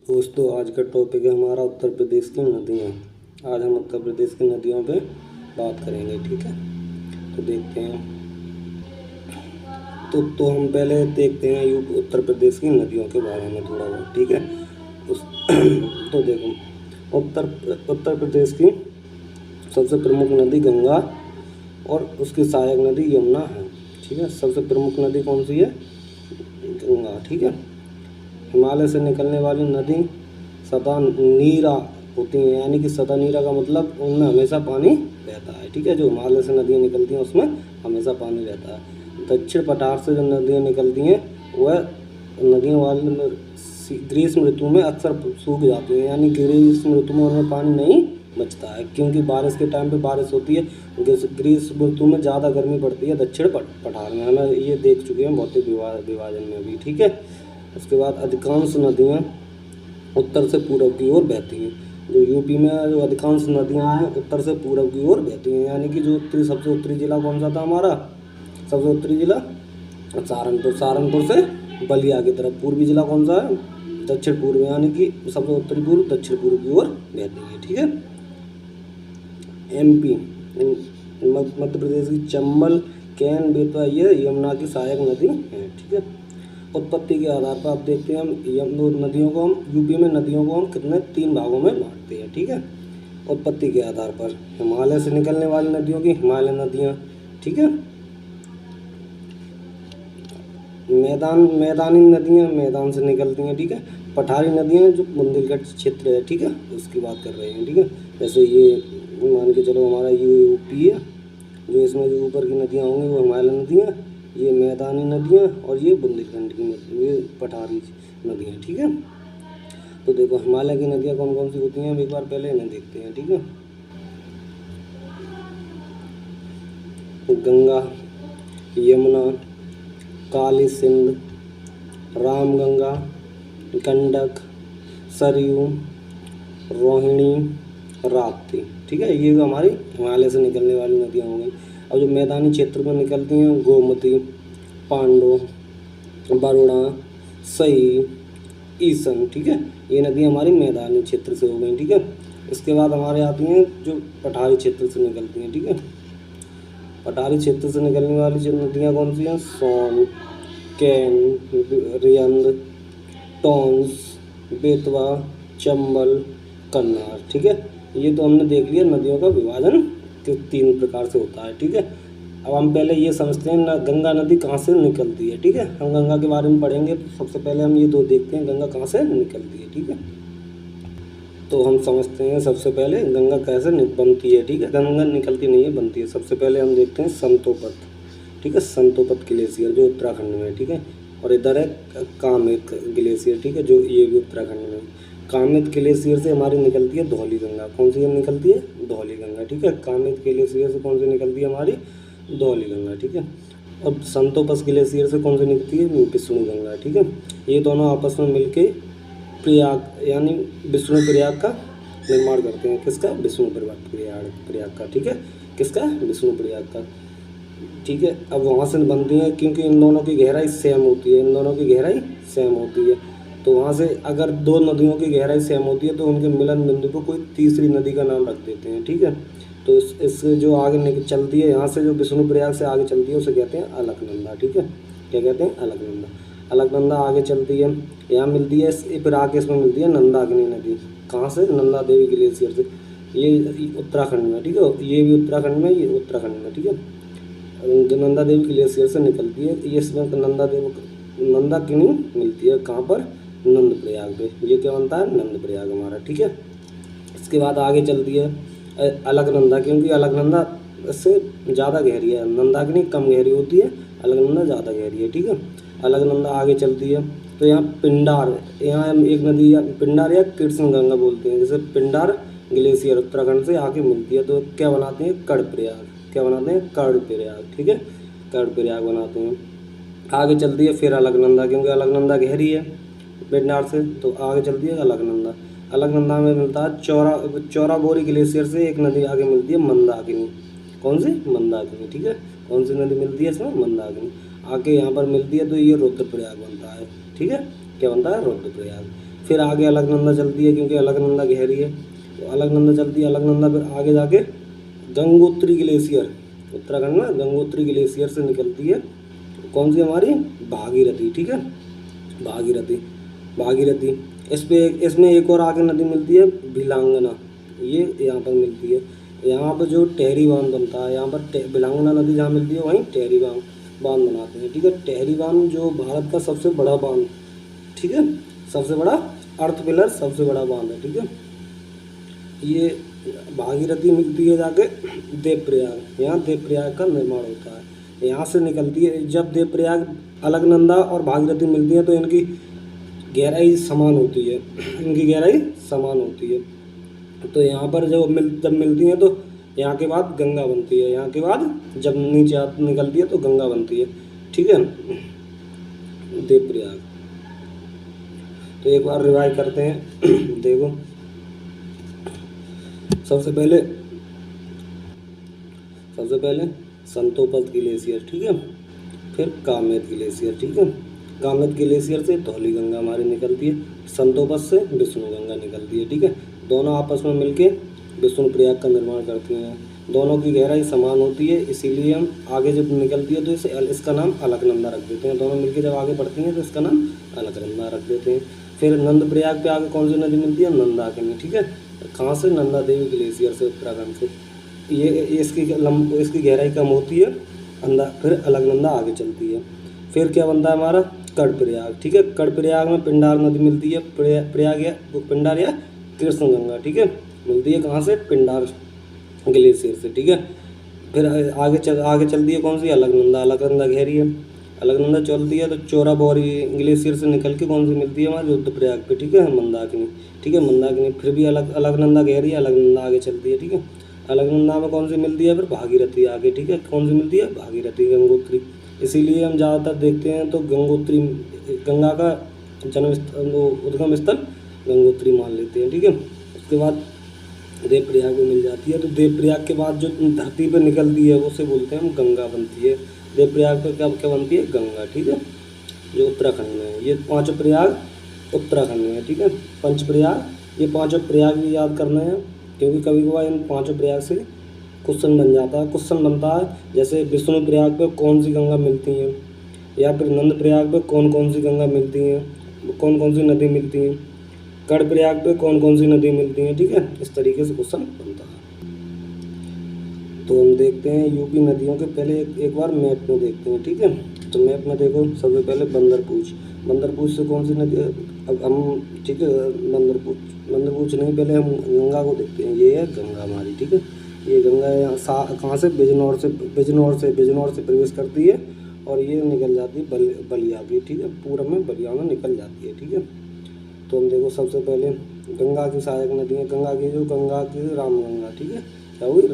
दोस्तों, आज का टॉपिक है हमारा उत्तर प्रदेश की नदियाँ। आज हम उत्तर प्रदेश की नदियों पे बात करेंगे, ठीक है। तो देखते हैं। तो हम पहले देखते हैं उत्तर प्रदेश की नदियों के बारे में थोड़ा बहुत, ठीक है। उस तो देखो, उत्तर प्रदेश की सबसे प्रमुख नदी गंगा और उसकी सहायक नदी यमुना है, ठीक है। सबसे प्रमुख नदी कौन सी है? गंगा, ठीक है। हिमालय से निकलने वाली नदी सदा नीरा होती हैं, यानी कि सदा नीरा का मतलब उनमें हमेशा पानी रहता है, ठीक है। जो हिमालय से नदियाँ निकलती हैं उसमें हमेशा पानी रहता है। दक्षिण पठार से जो नदियाँ निकलती हैं वह नदियों वाले ग्रीष्म ऋतु में अक्सर सूख जाती हैं, यानी ग्रीष्म ऋतु में उनमें पानी नहीं बचता है, क्योंकि बारिश के टाइम पे बारिश होती है। ग्रीष्म ऋतु में ज़्यादा गर्मी पड़ती है दक्षिण पठार में, हमें ये देख चुके हैं भौतिक विभाजन में भी, ठीक है। उसके बाद अधिकांश नदियाँ उत्तर से पूर्व की ओर बहती हैं। जो यूपी में जो अधिकांश नदियाँ हैं उत्तर से पूर्व की ओर बहती हैं, यानी कि जो सबसे उत्तरी जिला कौन सा था हमारा? सबसे उत्तरी जिला सहारनपुर से बलिया की तरफ। पूर्वी जिला कौन सा है? दक्षिण पूर्व, यानी कि सबसे उत्तरी पूर्व दक्षिण पूर्व की ओर बहती है, ठीक है। MP मध्य प्रदेश की चंबल, कैन, बेतवा ये यमुना की सहायक नदी है, ठीक है। उत्पत्ति के आधार पर आप देखते हैं, हम नदियों को हम यूपी में नदियों को हम कितने 3 भागों में बांटते हैं, ठीक है। उत्पत्ति के आधार पर हिमालय से निकलने वाली नदियों की हिमालय नदियाँ, ठीक है। मैदानी नदियाँ मैदान से निकलती हैं, ठीक है। पठारी नदियाँ जो बुंदेलखंड क्षेत्र है, ठीक है, उसकी बात कर रहे हैं, ठीक है। जैसे ये मान के चलो हमारा ये यूपी है, जो इसमें जो ऊपर की नदियाँ होंगी वो हिमालय नदियाँ, ये मैदानी नदियाँ और ये बुंदेलखंड की नदियाँ, ये पठारी नदियाँ, ठीक है। तो देखो हिमालय की नदियाँ कौन कौन सी होती हैं, हम एक बार पहले इन्हें देखते हैं, ठीक है। गंगा, यमुना, काली सिंध, रामगंगा, गंडक, सरयू, रोहिणी, राप्ती, ठीक है। ये हमारी हिमालय से निकलने वाली नदियाँ हो गई। अब जो मैदानी क्षेत्र में निकलती हैं गोमती, पांडो, बरुणा, सई, ईसन, ठीक है। ये नदी हमारी मैदानी क्षेत्र से हो गई, ठीक है। इसके बाद हमारे आती हैं जो पठारी क्षेत्र से निकलती हैं, ठीक है। पठारी क्षेत्र से निकलने वाली जो नदियाँ कौन सी हैं? सोन, कैन, रियंद, टोंस, बेतवा, चंबल, कन्नार, ठीक है। ये तो हमने देख लिया नदियों का विभाजन किस 3 प्रकार से होता है, ठीक है। अब हम पहले ये समझते हैं गंगा नदी कहाँ से निकलती है, ठीक है। हम गंगा के बारे में पढ़ेंगे, तो सबसे पहले हम ये 2 देखते हैं गंगा कहाँ से निकलती है, ठीक है। तो हम समझते हैं सबसे पहले गंगा कैसे बनती है, ठीक है। गंगा निकलती नहीं है, बनती है। सबसे पहले हम देखते हैं संतोपत, ठीक है। संतोपत ग्लेशियर जो उत्तराखंड में है, ठीक है। और इधर है कामेत ग्लेशियर, ठीक है, जो ये भी उत्तराखंड में है। कामेत ग्लेशियर से हमारी निकलती है धौली गंगा। कौन सी निकलती है? धौली गंगा, ठीक है। कामेत ग्लेशियर से कौन सी निकलती है हमारी? धौली गंगा, ठीक है। और संतोपस ग्लेशियर से कौन सी निकलती है? विष्णु गंगा, ठीक है। ये दोनों आपस में मिलके प्रयाग यानी विष्णु प्रयाग का निर्माण करते हैं। किसका? विष्णु प्रयाग का, ठीक है। किसका? विष्णु प्रयाग का, ठीक है। अब वहाँ से बनती है, क्योंकि इन दोनों की गहराई सेम होती है, इन दोनों की गहराई सेम होती है। तो वहाँ से अगर 2 नदियों की गहराई सेम होती है तो उनके मिलन बिंदु को कोई तीसरी नदी का नाम रख देते हैं, ठीक है। तो इससे जो आगे चलती है, यहाँ से जो विष्णु प्रयाग से आगे चलती है उसे कहते हैं अलकनंदा, ठीक है। क्या कहते हैं? अलकनंदा। अलकनंदा आगे चलती है, यहाँ मिलती है, फिर आगे इसमें मिलती है नंदाकिनी नदी। कहाँ से? नंदा देवी ग्लेशियर से। ये उत्तराखंड में, ठीक है। ये भी उत्तराखंड में, ये उत्तराखंड में, ठीक है। नंदा देवी ग्लेशियर से निकलती है। ये इसमें नंदाकिनी मिलती है कहाँ पर? नंद प्रयाग पे। ये क्या बनता है? नंद प्रयाग हमारा, ठीक है। इसके बाद आगे चलती है अलकनंदा, क्योंकि अलकनंदा से ज़्यादा गहरी है, नंदाकिनी कम गहरी होती है, अलकनंदा ज़्यादा गहरी है, ठीक है। अलकनंदा आगे चलती है तो यहाँ पिंडार, यहाँ एक नदी पिंडार या कृष्ण गंगा बोलते हैं। जैसे पिंडार ग्लेशियर उत्तराखंड से आके मिलती है तो क्या बनाते हैं? कर्णप्रयाग। क्या बनाते हैं? कर्णप्रयाग, ठीक है। कर्णप्रयाग बनाते हैं। आगे चलती है फिर अलकनंदा, क्योंकि अलकनंदा गहरी है पिंडार से, तो आगे चलती है अलकनंदा। अलकनंदा में मिलता है चौराबोरी ग्लेशियर से एक नदी आगे मिलती है मंदाकिनी। कौन सी? मंदाकिनी, ठीक है। कौन सी नदी मिलती है इसमें? मंदाकिनी। आके यहाँ पर मिलती है तो ये रुद्रप्रयाग बनता है, ठीक है। क्या बनता है? रुद्रप्रयाग। फिर आगे अलकनंदा चलती है, क्योंकि अलकनंदा गहरी है तो अलकनंदा चलती है। अलकनंदा फिर आगे जाके गंगोत्री ग्लेशियर, उत्तराखंड में गंगोत्री ग्लेशियर से निकलती है कौन सी हमारी भागीरथी, ठीक है, भागीरथी। इसमें एक और आगे नदी मिलती है भिलांगना, ये यहाँ पर मिलती है। यहाँ पर जो टेहरी बांध बनता है, यहाँ पर भिलांगना नदी जहाँ मिलती है वहीं टेहरी बांध बनाते हैं, ठीक है। टेहरी बांध जो भारत का सबसे बड़ा बांध, ठीक है, सबसे बड़ा अर्थ पिलर, सबसे बड़ा बांध है, ठीक है। ये भागीरथी मिलती है जाके देवप्रयाग, यहाँ देवप्रयाग का निर्माण होता है, यहाँ से निकलती है। जब देवप्रयाग, अलकनंदा और भागीरथी मिलती है तो इनकी गहराई समान होती है, तो यहाँ पर जब मिलती हैं तो यहाँ के बाद गंगा बनती है, यहाँ के बाद जब नीचे निकलती है तो गंगा बनती है, ठीक है, देवप्रयाग। तो एक बार रिवाइज करते हैं। देखो सबसे पहले संतोपद ग्लेशियर, ठीक है, फिर कामेत ग्लेशियर, ठीक है। कामेत ग्लेशियर से धौली गंगा हमारी निकलती है, संतोपद से विष्णु गंगा निकलती है, ठीक है। दोनों आपस में मिलके विष्णु प्रयाग का निर्माण करती हैं। दोनों की गहराई समान होती है, इसीलिए हम आगे जब निकलती है तो इसका नाम अलकनंदा रख देते हैं। दोनों मिलके जब आगे बढ़ती हैं तो इसका नाम अलकनंदा रख देते हैं। फिर नंद प्रयाग पे आगे कौन सी नदी मिलती है, नंदाकिनी, ठीक है। कहाँ से, नंदा देवी ग्लेशियर से, उत्तराखंड से। ये इसकी गहराई कम होती है, फिर अलकनंदा आगे चलती है। फिर क्या बनता है हमारा, कर्णप्रयाग, ठीक है। कर्णप्रयाग में पिंडार नदी मिलती है, पिंडार या कृष्ण गंगा, ठीक है, मिलती है कहाँ से, पिंडार ग्लेशियर से, ठीक है। फिर आगे चलती है कौन सी, अलकनंदा गहरी है, अलकनंदा चलती है तो चोराबोरी ग्लेशियर से निकल के कौन सी मिलती है हमारे रुद्रप्रयाग पे, ठीक है, मंदाकिनी, ठीक है, मंदाकिनी। फिर भी अलकनंदा गहरी है, अलकनंदा आगे चलती है, ठीक है। अलकनंदा में कौन सी मिलती है, फिर भागीरथी आगे, ठीक है, कौन सी मिलती है, भागीरथी, गंगोत्री। इसीलिए हम ज़्यादातर देखते हैं तो गंगोत्री, गंगा का उद्गम स्थल गंगोत्री मान लेते हैं, ठीक है। उसके बाद देवप्रयाग में मिल जाती है, तो देवप्रयाग के बाद जो धरती पर निकलती है उसे बोलते हैं हम गंगा बनती है। देवप्रयाग पर क्या बनती है, गंगा, ठीक है, जो उत्तराखंड में है। ये 5 प्रयाग उत्तराखंड में है, ठीक है, पंचप्रयाग। ये 5 प्रयाग भी याद करना है, क्योंकि कभी कभार इन 5 प्रयाग से क्वेश्चन बनता है, जैसे विष्णु प्रयाग पे कौन सी गंगा मिलती हैं, या फिर नंद प्रयाग पे कौन सी गंगा मिलती हैं, कौन सी नदी मिलती हैं, कर्णप्रयाग पे कौन सी नदी मिलती हैं, ठीक है। इस तरीके से क्वेश्चन बनता है। तो हम देखते हैं यूपी नदियों के, पहले एक बार मैप में देखते हैं, ठीक है। तो मैप में देखो सबसे पहले बंदरपूछ से कौन सी नदी, अब हम, ठीक है, बंदरपूछ नहीं, पहले हम गंगा को देखते हैं। ये है गंगा हमारी, ठीक है, ये गंगा है। यहाँ कहाँ से, बिजनौर से प्रवेश करती है और ये निकल जाती है बलिया की, ठीक है, पूर्व में बलिया में निकल जाती है, ठीक है। तो हम देखो सबसे पहले गंगा की सहायक नदी है, गंगा की रामगंगा, ठीक है, क्या हुई,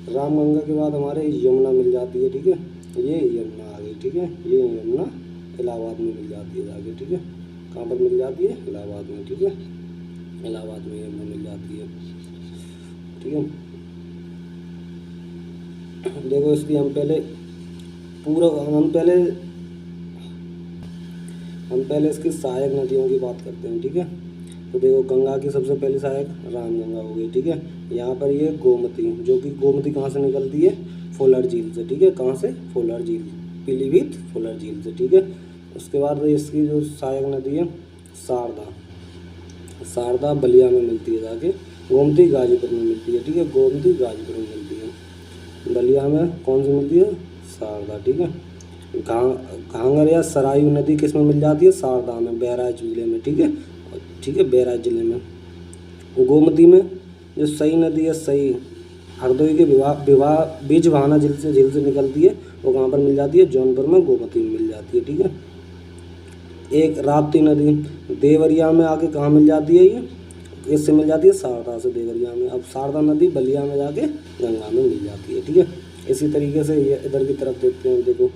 रामगंगा के बाद हमारे यमुना मिल जाती है, ठीक है, ये यमुना आ गई, ठीक है, ये यमुना इलाहाबाद में मिल जाती है जाके, ठीक है। कहाँ पर मिल जाती है, इलाहाबाद में, ठीक है, इलाहाबाद में यमुना मिल जाती है, ठीक है। देखो इसकी हम पहले इसकी सहायक नदियों की बात करते हैं, ठीक है। तो देखो गंगा की सबसे पहली सहायक रामगंगा हो गई, ठीक है। यहाँ पर ये गोमती, जो कि गोमती कहाँ से निकलती है, फोलर झील से, ठीक है, कहाँ से, फोलर झील, पीलीभीत फोलर झील से, ठीक है। उसके बाद इसकी जो सहायक नदी है शारदा बलिया में मिलती है जाके, गोमती गाजीपुर में मिलती है, ठीक है, गोमती गाजीपुर में मिलती है। बलिया में कौन सी मिलती है, शारदा, ठीक है। घाघर या सरायू नदी किस में मिल जाती है, शारदा में, बहराइच जिले में, ठीक है, बहराइच जिले में। गोमती में जो सई नदी है, सई हरदोई के बीजवाना झील से निकलती है, वो कहाँ पर मिल जाती है, जौनपुर में गोमती में मिल जाती है, ठीक है। एक राप्ती नदी देवरिया में आके कहाँ मिल जाती है, ये इससे मिल जाती है शारदा से, देवरिया में। अब शारदा नदी बलिया में जाके गंगा में मिल जाती है, ठीक है। इसी तरीके से ये इधर की तरफ देखते हैं, देखो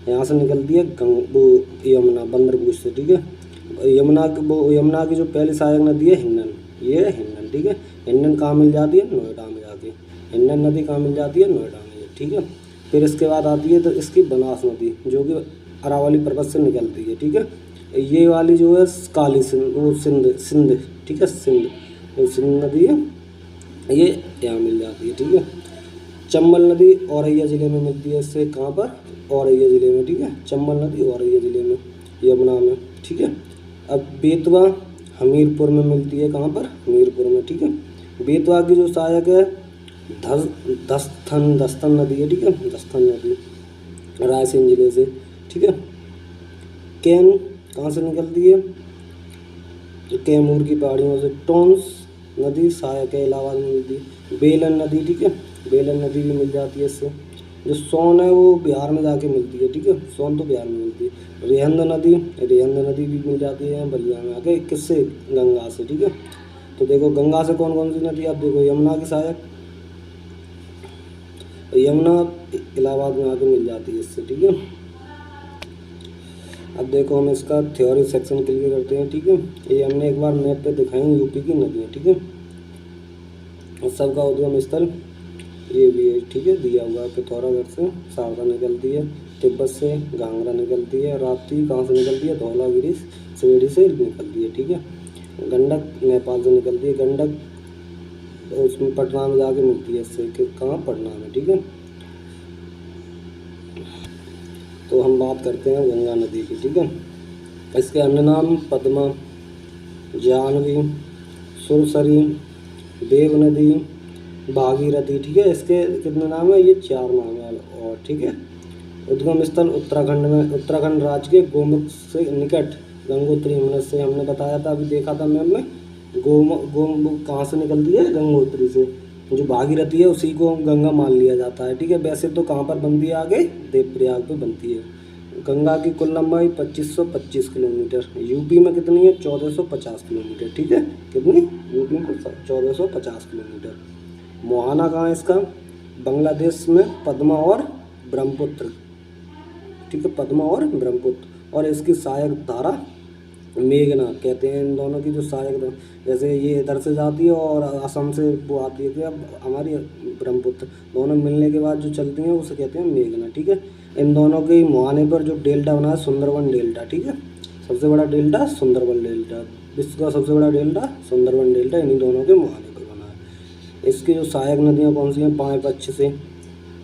यहाँ से निकलती है यमुना बंदरपूछ से, ठीक है। यमुना की जो पहली सहायक नदी है हिन्नन, ये है हिन्नन, ठीक है। हिन्नन कहाँ मिल जाती है, नोएडा में जाके, हिन्नन नदी कहाँ मिल जाती है, नोएडा में, ठीक है। फिर इसके बाद आती है तो इसकी बनास नदी, जो कि अरावली पर्वत से निकलती है, ठीक है। ये वाली जो है काली सिंध, वो सिंध सिंध, ठीक है, सिंध, जो सिंध नदी है ये यहाँ मिल जाती है, ठीक है। चंबल नदी औरैया ज़िले में मिलती है, इससे कहाँ पर, औरैया ज़िले में, ठीक है। चंबल नदी औरैया ज़िले में, यमुना में, ठीक है। अब बेतवा हमीरपुर में मिलती है, कहाँ पर, हमीरपुर में, ठीक है। बेतवा की जो सहायक है दस्तन नदी है, ठीक है, दस्तन नदी रायसेन जिले से, ठीक है। कैन कहाँ से निकलती है, तो कैमूर की पहाड़ियों से। टोंस नदी सहायक है, इलाहाबाद में मिलती है। बेलन नदी, ठीक है, बेलन नदी भी मिल जाती है इससे। जो सोन है वो बिहार में जाके मिलती है, ठीक है, सोन तो बिहार में मिलती है। रेहंद नदी भी मिल जाती है बलिया में आके, किससे, गंगा से, ठीक है। तो देखो गंगा से कौन कौन सी नदी, आप देखो यमुना की सहायक, यमुना इलाहाबाद में आके मिल जाती है इससे, ठीक है। अब देखो हम इसका थ्योरी सेक्शन क्लियर करते हैं, ठीक है। ये हमने एक बार मैप पे दिखाई यूपी की नदियाँ, ठीक है। और सबका उद्गम स्थल ये भी है, ठीक है, दिया हुआ है। पिथौरागढ़ से शारदा निकलती है, तिब्बत से घाघरा निकलती है, राप्ती कहाँ से निकलती है, धौलागिरी सिवड़ी से निकलती है, ठीक है। गंडक नेपाल से निकलती है, गंडक उसमें पटना में जाके मिलती है इससे, कहाँ, पटना में, ठीक है। तो हम बात करते हैं गंगा नदी की, ठीक है। इसके अन्य नाम पद्मा, जाह्नवी, सुरसरी, देव नदी, भागीरथी, ठीक है। इसके कितने नाम है, ये 4 नाम है और, ठीक है। उद्गम स्थल उत्तराखंड में, उत्तराखंड राज्य के गोमुख से निकट गंगोत्री हिमनद से, हमने बताया था, अभी देखा था मैम में, गोमुख कहाँ से निकलती है, गंगोत्री से। जो भागीरथी है उसी को गंगा मान लिया जाता है, ठीक है। वैसे तो कहाँ पर बनती है, आगे देवप्रयाग पे बनती है। गंगा की कुल लंबाई 2525 किलोमीटर, यूपी में कितनी है, 1450 किलोमीटर, ठीक है। कितनी, यूपी में 1450 किलोमीटर। मोहाना कहाँ है इसका, बांग्लादेश में, पद्मा और ब्रह्मपुत्र, ठीक है, पद्मा और ब्रह्मपुत्र। और इसकी सहायक धारा मेघना कहते हैं इन दोनों की, जो सहायक, जैसे ये इधर से जाती है और असम से वो आती है, कि अब हमारी ब्रह्मपुत्र, दोनों मिलने के बाद जो चलती हैं उसे कहते हैं मेघना, ठीक है। इन दोनों के मुहाने पर जो डेल्टा बना है, सुंदरबन डेल्टा, ठीक है। सबसे बड़ा डेल्टा सुंदरबन डेल्टा, विश्व का सबसे बड़ा डेल्टा सुंदरबन डेल्टा, इन्हीं दोनों के मुहाने पर बना है। इसकी जो सहायक नदियाँ कौन सी हैं, बाएं पक्ष से,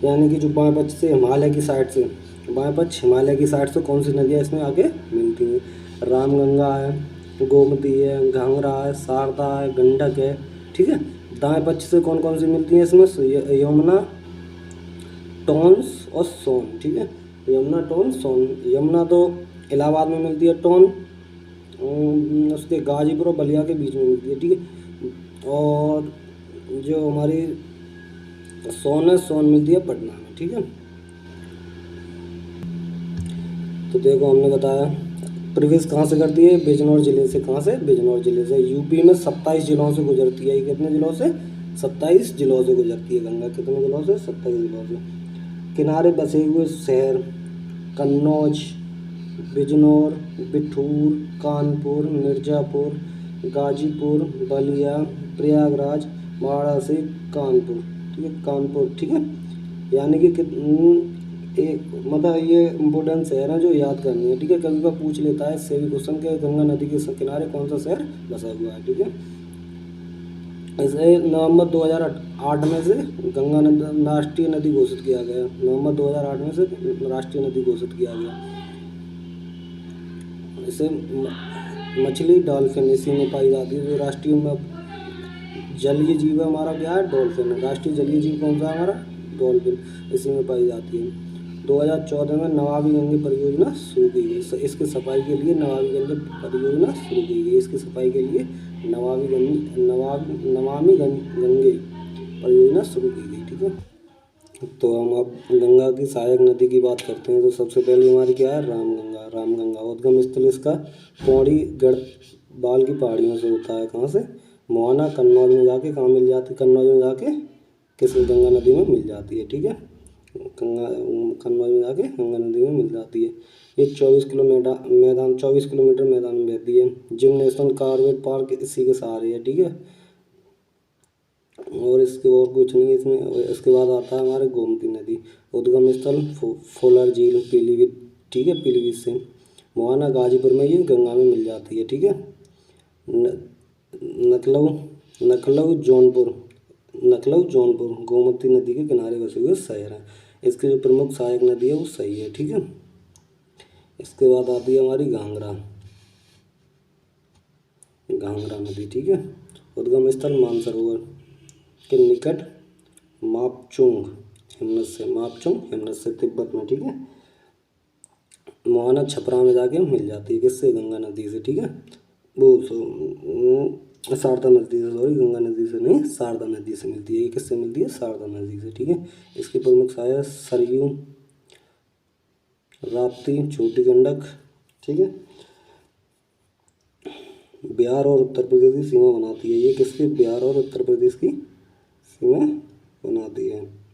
यानी कि जो बाएं पक्ष से हिमालय की साइड से, बाएं पक्ष हिमालय की साइड से कौन सी नदियाँ इसमें आगे मिलती हैं, रामगंगा है, गोमती है, घाघरा है, शारदा है, गंडक है, ठीक है। दाएं पक्ष से कौन कौन सी मिलती है इसमें, यमुना, टोंस और सोन, ठीक है। यमुना, टोंस, सोन। यमुना तो इलाहाबाद में मिलती है, टोन उसके गाजीपुर और बलिया के बीच में मिलती है, ठीक है। और जो हमारी सोन है, सोन मिलती है पटना में, ठीक है। तो देखो हमने बताया प्रवेश कहाँ से करती है, बिजनौर जिले से, कहाँ से, बिजनौर जिले से। यूपी में 27 जिलों से गुजरती है, ये कितने जिलों से, 27 जिलों से गुजरती है गंगा, कितने जिलों से, 27 जिलों से। किनारे बसे हुए शहर कन्नौज, बिजनौर, बिठूर, कानपुर, मिर्ज़ापुर, गाजीपुर, बलिया, प्रयागराज, वाराणसी, कानपुर, ठीक है, कानपुर, ठीक है। यानी कि एक मतलब ये इम्पोर्टेंट शहर है जो याद करनी है, ठीक है। कभी कभी पूछ लेता है इससे भी क्वेश्चन के, गंगा नदी के किनारे कौन सा शहर बसा हुआ है, ठीक है। इसे नवंबर 2008 में से गंगा नदी राष्ट्रीय नदी घोषित किया गया, नवंबर 2008 में से राष्ट्रीय नदी घोषित किया गया। इसे मछली, डॉल्फिन इसी में पाई जाती है। जो राष्ट्रीय जलीय जीव है हमारा क्या है, डॉल्फिन है। राष्ट्रीय जलीय जीव कौन सा है हमारा, डॉल्फिन, इसी में पाई जाती है। 2014 में नमामि गंगे परियोजना शुरू की गई, इसकी सफाई के लिए नमामि गंगे परियोजना शुरू की गई, इसकी सफाई के लिए नमामि गंगे परियोजना शुरू की गई, ठीक है। तो हम अब गंगा की सहायक नदी की बात करते हैं। तो सबसे पहले हमारी क्या है, रामगंगा। रामगंगा उद्गम स्थल इसका पौड़ी गढ़वाल की पहाड़ियों से होता है, कहाँ से, मोहाना, कन्नौज में जाके कहाँ मिल जाती है, कन्नौज में जाके किस गंगा नदी में मिल जाती है, ठीक है। कन्नौज में जाके गंगा नदी में मिल जाती है। ये 24 किलोमीटर मैदान में बहती है। जिम नेशनल कॉर्बेट पार्क इसी के सहारे है, ठीक है। और इसके और कुछ नहीं इसमें। इसके बाद आता है हमारे गोमती नदी, उद्गम स्थल फोलर झील, पीलीभीत, ठीक है, पीलीभीत से। मुआना गाजीपुर में ये गंगा में मिल जाती है, ठीक है। नकलऊ नकलऊ जौनपुर गोमती नदी के किनारे बसे हुए शहर हैं। इसकी जो प्रमुख सहायक नदी है वो सही है, ठीक है। इसके बाद आती है हमारी घाघरा नदी, ठीक है। उद्गम स्थल मानसरोवर के निकट मापचुंग हिमनद से तिब्बत में, ठीक है। मुआना छपरा में जाके मिल जाती है, किससे? गंगा नदी से, ठीक है। शारदा नदी से, सॉरी गंगा नदी से नहीं, शारदा नदी से मिलती है। ये किससे मिलती है? शारदा नदी से, ठीक है। इसकी प्रमुख सहायक सरयू, राप्ती, छोटी गंडक, ठीक है। बिहार और उत्तर प्रदेश की सीमा बनाती है। ये किसकी? बिहार और उत्तर प्रदेश की सीमा बनाती है।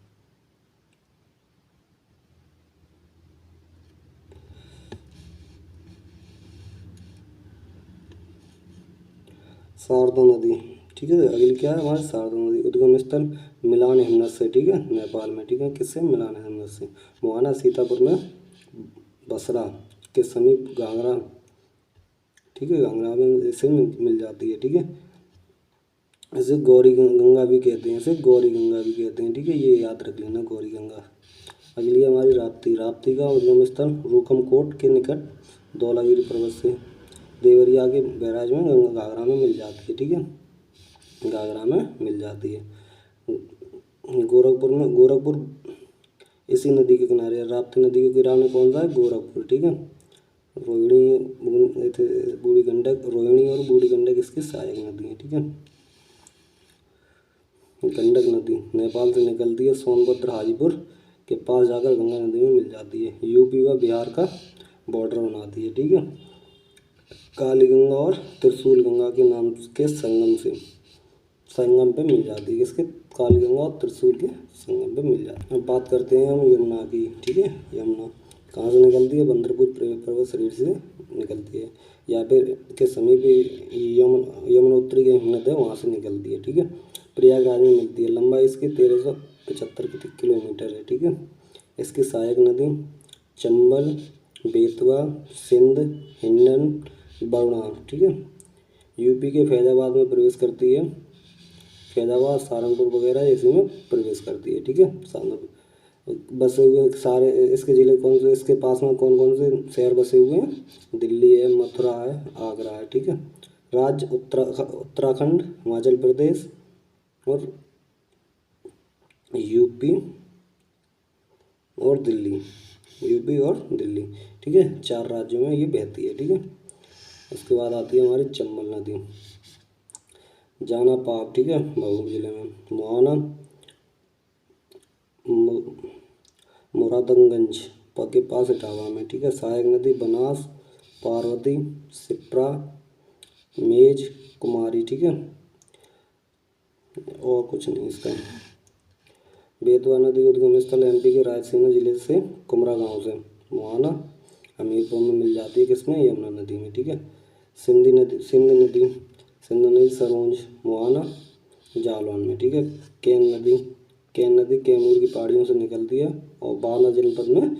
शारदा नदी, ठीक है। अगली क्या है हमारी? शारदा नदी। उद्गम स्थल मिलान हिमनद से, ठीक है, नेपाल में, ठीक है। किससे? मिलान हिमनद से। मुआना सीतापुर में बसरा के समीप घाघरा, ठीक है, घाघरा में इसे मिल जाती है, ठीक है। इसे गौरी गंगा भी कहते हैं, ठीक है। ये याद रख लेना, गौरी गंगा। अगली हमारी राप्ती का उद्गम स्थल रूकमकोट के निकट धौलागिरी पर्वत से देवरिया के बैराज में घाघरा में मिल जाती है, ठीक है। घाघरा में मिल जाती है। गोरखपुर इसी नदी के किनारे है। राप्ती नदी के किनारे कौन सा है? गोरखपुर, ठीक है। रोहिणी और बूढ़ी गंडक इसकी सहायक नदी है, ठीक है। गंडक नदी नेपाल से निकलती है, सोनभद्र हाजीपुर के पास जाकर गंगा नदी में मिल जाती है। यूपी व बिहार का बॉर्डर बनाती है, ठीक है। काली गंगा और त्रिशूल गंगा के नाम के संगम पे मिल जाती है। इसके काली गंगा और त्रिशूल के संगम पे मिल जाती है। अब बात करते हैं हम यमुना की, ठीक है। यमुना कहाँ से निकलती है? बंदरपुर पर्वत श्रेणी से निकलती है। यहाँ पे के समीप यमुनोत्री की हिमनद है, वहाँ से निकलती है, ठीक है। प्रयागराज में मिलती है। लंबाई इसकी 1375 किलोमीटर है, ठीक है। इसकी सहायक नदी चंबल, बेतवा, सिंध, हिंडन, बरुणा, ठीक है। यूपी के फैजाबाद में प्रवेश करती है। फैजाबाद, सहारनपुर वगैरह इसी में प्रवेश करती है, ठीक है। बसे हुए सारे इसके जिले कौन से? इसके पास में कौन कौन से शहर बसे हुए हैं? दिल्ली है, मथुरा है, आगरा है, ठीक है। राज्य उत्तराखंड, हिमाचल प्रदेश और यूपी और दिल्ली, ठीक है। 4 राज्यों में ये बहती है, ठीक है। उसके बाद आती है हमारी चंबल नदी, जानापाव, ठीक है, मऊ जिले में। मुआना मुरादगंज के पास इटावा में, ठीक है। सहायक नदी बनास, पार्वती, सिप्रा, मेज, कुमारी, ठीक है। और कुछ नहीं इसका। बेतवा नदी उद्गम स्थल एमपी के रायसेन जिले से कुमरा गांव से। मुआना हमीरपुर में मिल जाती है, किसमें? यमुना नदी में, ठीक है। सिंध नदी सरोंज, मुआना जालौन में, ठीक है। केन नदी कैमूर की पहाड़ियों से निकलती है और बाना जनपद में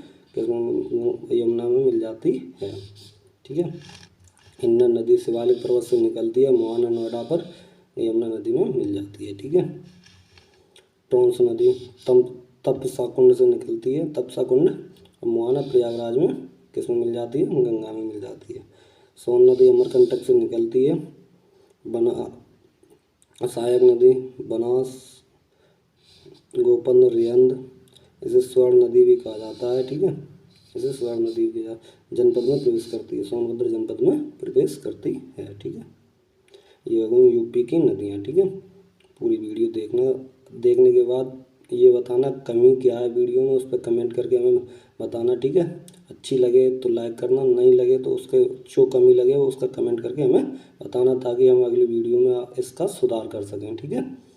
यमुना में मिल जाती है, ठीक है। हिंडन नदी शिवालिक पर्वत से निकलती है, मुआना नोएडा पर यमुना नदी में मिल जाती है, ठीक है। टोंस नदी तपसा कुंड से निकलती है, मुआना प्रयागराज में किसमें मिल जाती है? गंगा में मिल जाती है। सोन नदी अमरकंटक से निकलती है। सहायक नदी बनास, गोपन, रियंद, इसे स्वर्ण नदी भी कहा जाता है, ठीक है। इसे स्वर्ण नदी के जनपद में प्रवेश करती है, सोनभद्र जनपद में प्रवेश करती है, ठीक है। ये हो गई यूपी की नदियाँ, ठीक है। पूरी वीडियो देखने के बाद ये बताना कमी क्या है वीडियो में, उस पर कमेंट करके हमें बताना, ठीक है। अच्छी लगे तो लाइक करना, नहीं लगे तो उसके जो कमी लगे वो उसका कमेंट करके हमें बताना, ताकि हम अगली वीडियो में इसका सुधार कर सकें, ठीक है।